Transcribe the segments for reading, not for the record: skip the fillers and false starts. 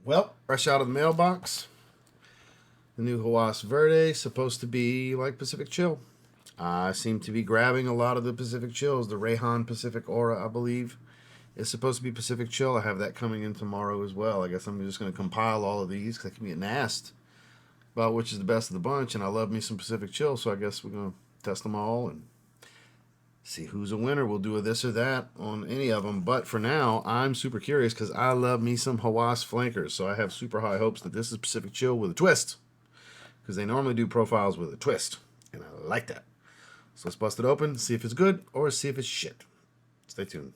Well, fresh out of the mailbox, the new Hawas Verde, supposed to be like Pacific Chill. I seem to be grabbing a lot of the Pacific Chills. The Rayhan Pacific Aura, I believe, is supposed to be Pacific Chill. I have that coming in tomorrow as well. I guess I'm just going to compile all of these because I can get asked about which is the best of the bunch, and I love me some Pacific Chill, so I guess we're going to test them all and see who's a winner. We'll do a this or that on any of them. But for now, I'm super curious because I love me some Hawas flankers. So I have super high hopes that this is Pacific Chill with a twist. Because they normally do profiles with a twist. And I like that. So let's bust it open, see if it's good or see if it's shit. Stay tuned.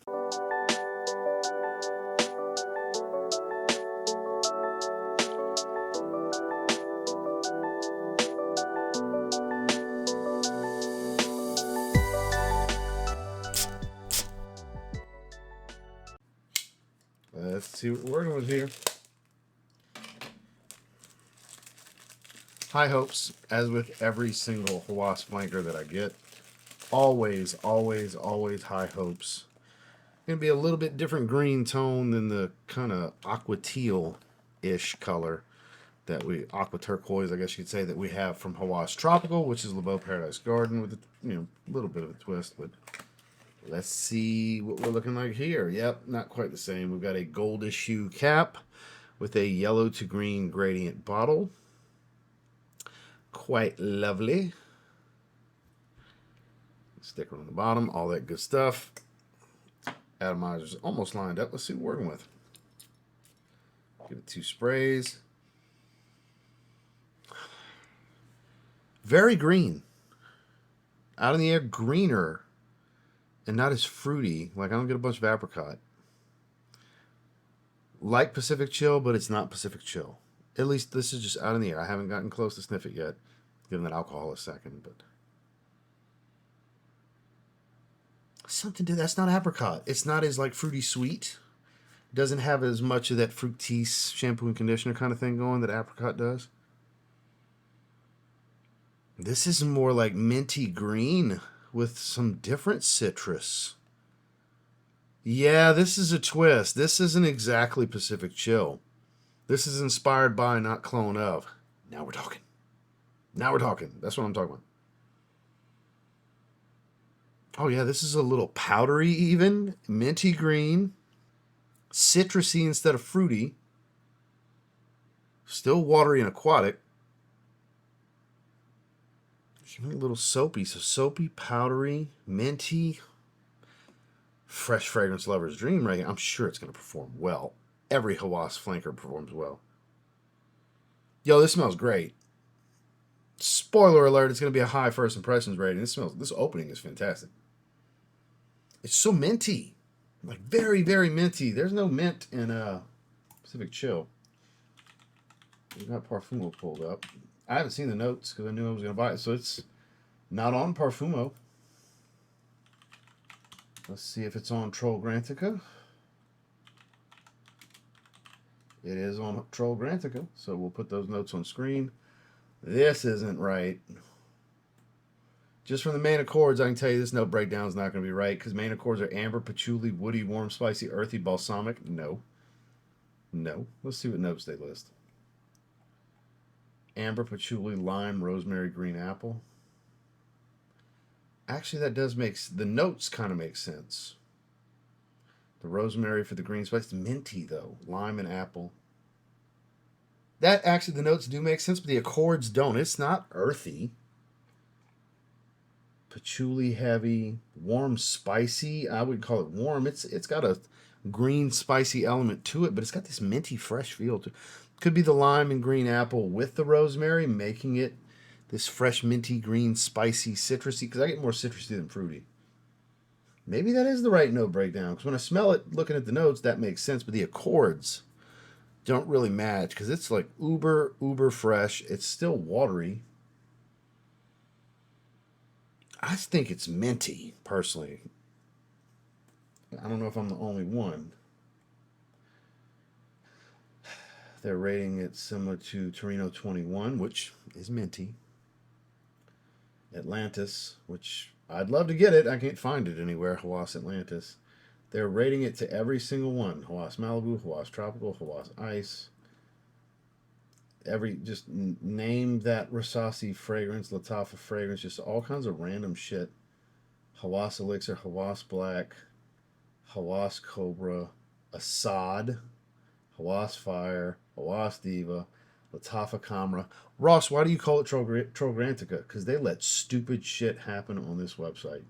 Let's see what we're working with here. High hopes, as with every single Hawas flanker that I get. Always, always, always high hopes. Gonna be a little bit different green tone than the kind of aqua teal-ish color that we aqua turquoise, I guess you could say, that we have from Hawas Tropical, which is LeBeau Paradise Garden with a little bit of a twist. But let's see what we're looking like here. Yep, not quite the same. We've got a goldish hue cap with a yellow to green gradient bottle. Quite lovely. Sticker on the bottom, all that good stuff. Atomizers almost lined up. Let's see what we're working with. Give it 2 sprays. Very green. Out in the air, greener. And not as fruity. Like, I don't get a bunch of apricot. Like Pacific Chill, but it's not Pacific Chill. At least this is just out in the air. I haven't gotten close to sniff it yet. Give that alcohol a second, but something to that's not apricot. It's not as like fruity sweet. Doesn't have as much of that fructise shampoo and conditioner kind of thing going that apricot does. This is more like minty green with some different citrus. Yeah, this is a twist. This isn't exactly Pacific Chill. This is inspired by, not clone of. Now we're talking. Now we're talking. That's what I'm talking about. Oh, yeah, this is a little powdery even. Minty green. Citrusy instead of fruity. Still watery and aquatic. A little soapy. So soapy, powdery, minty. Fresh fragrance lover's dream right here. I'm sure it's going to perform well. Every Hawas flanker performs well. Yo, this smells great. Spoiler alert, it's going to be a high first impressions rating. This opening is fantastic. It's so minty. Like very, very minty. There's no mint in Pacific Chill. We've got Parfumo pulled up. I haven't seen the notes because I knew I was going to buy it. So it's not on Parfumo. Let's see if it's on Troll Grantica. It is on Troll Grantica. So we'll put those notes on screen. This isn't right. Just from the main accords, I can tell you this note breakdown is not going to be right because main accords are amber, patchouli, woody, warm, spicy, earthy, balsamic. No. No. Let's see what notes they list. Amber, patchouli, lime, rosemary, green apple. Actually, that does make the notes kind of make sense. The rosemary for the green spice. Minty, though. Lime and apple. That actually, the notes do make sense, but the accords don't. It's not earthy. Patchouli heavy, warm spicy. I would call it warm. It's got a green spicy element to it, but it's got this minty fresh feel to it. Could be the lime and green apple with the rosemary, making it this fresh minty green spicy citrusy. Because I get more citrusy than fruity. Maybe that is the right note breakdown. Because when I smell it, looking at the notes, that makes sense. But the accords don't really match because it's like uber fresh. It's still watery. I think it's minty, personally. I don't know if I'm the only one. They're rating it similar to Torino 21, which is minty. Atlantis, which I'd love to get it. I can't find it anywhere. Hawas Atlantis. They're rating it to every single one. Hawas Malibu, Hawas Tropical, Hawas Ice. just name that Rasasi fragrance, Latafa fragrance, just all kinds of random shit. Hawas Elixir, Hawas Black, Hawas Cobra, Assad, Hawas Fire, Hawas Diva, Latafa Camera. Ross, why do you call it Trograntica? Because they let stupid shit happen on this website.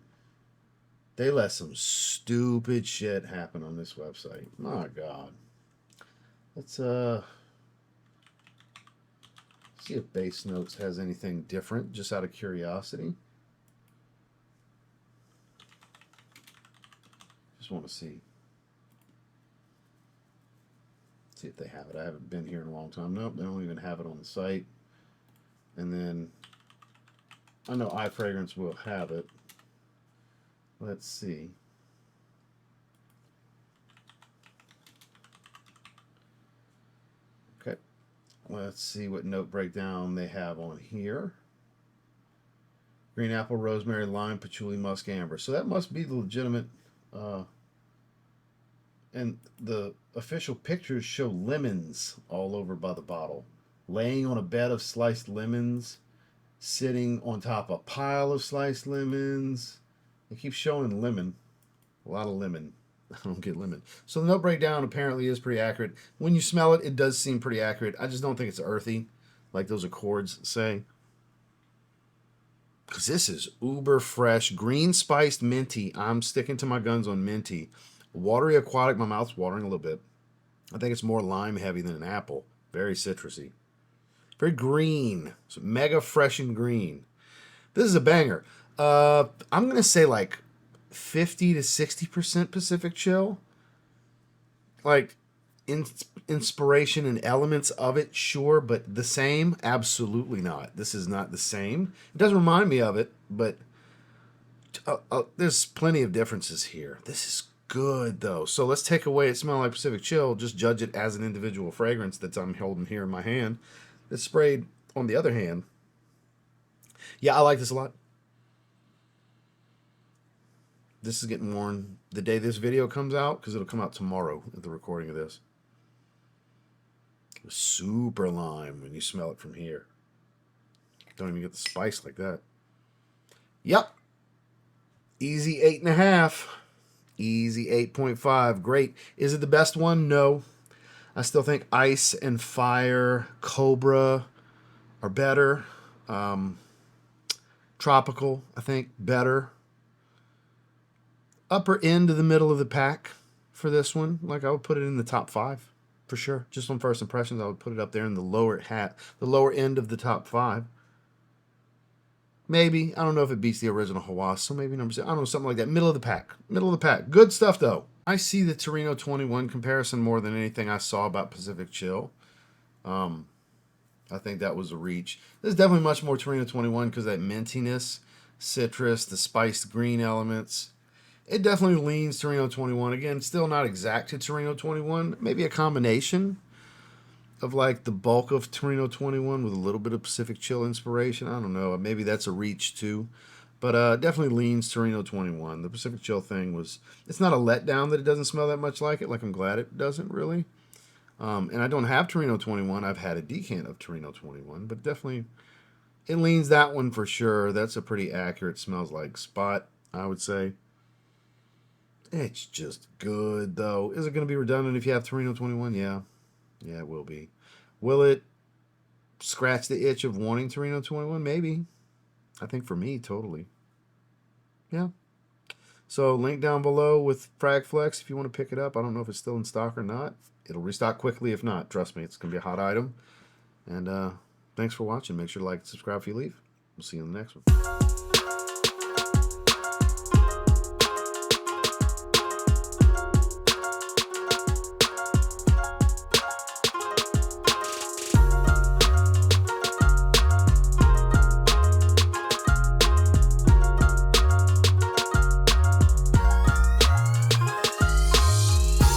They let some stupid shit happen on this website. My God. Let's see if Base Notes has anything different, just out of curiosity. Just want to see. See if they have it. I haven't been here in a long time. Nope, they don't even have it on the site. And then I know iFragrance will have it. Let's see. Okay. Let's see what note breakdown they have on here. Green apple, rosemary, lime, patchouli, musk, amber. So that must be the legitimate. And the official pictures show lemons all over by the bottle. Laying on a bed of sliced lemons. Sitting on top of a pile of sliced lemons. It keeps showing lemon. A lot of lemon. I don't get lemon. So the note breakdown apparently is pretty accurate. When you smell it, it does seem pretty accurate. I just don't think it's earthy, like those Accords say. Because this is uber fresh. Green spiced minty. I'm sticking to my guns on minty. Watery aquatic. My mouth's watering a little bit. I think it's more lime heavy than an apple. Very citrusy. Very green. So mega fresh and green. This is a banger. I'm going to say like 50 to 60% Pacific Chill. Like inspiration and elements of it, sure, but the same? Absolutely not. This is not the same. It does remind me of it, but there's plenty of differences here. This is good, though. So let's take away it smell like Pacific Chill. Just judge it as an individual fragrance that I'm holding here in my hand. It's sprayed on the other hand. Yeah, I like this a lot. This is getting worn the day this video comes out, because it'll come out tomorrow at the recording of this. Super lime when you smell it from here. Don't even get the spice like that. Yep. Easy 8.5. Easy 8.5. Great. Is it the best one? No. I still think Ice and Fire, Cobra are better. Tropical, I think, better. Upper end of the middle of the pack for this one. Like, I would put it in the top 5 for sure. Just on first impressions, I would put it up there in the lower end of the top 5. Maybe. I don't know if it beats the original Hawas, so maybe number 6. I don't know, something like that. Middle of the pack. Middle of the pack. Good stuff, though. I see the Torino 21 comparison more than anything I saw about Pacific Chill. I think that was a reach. There's definitely much more Torino 21 because that mintiness, citrus, the spiced green elements. It definitely leans Torino 21. Again, still not exact to Torino 21. Maybe a combination of like the bulk of Torino 21 with a little bit of Pacific Chill inspiration. I don't know. Maybe that's a reach too. But definitely leans Torino 21. The Pacific Chill thing was... It's not a letdown that it doesn't smell that much like it. Like, I'm glad it doesn't, really. And I don't have Torino 21. I've had a decant of Torino 21. But definitely, it leans that one for sure. That's a pretty accurate smells like spot, I would say. It's just good, though. Is it going to be redundant if you have Torino 21? Yeah. Yeah, it will be. Will it scratch the itch of wanting Torino 21? Maybe. I think for me, totally. Yeah. So, link down below with Fragflex if you want to pick it up. I don't know if it's still in stock or not. It'll restock quickly if not. Trust me, it's going to be a hot item. And thanks for watching. Make sure to like and subscribe if you leave. We'll see you in the next one.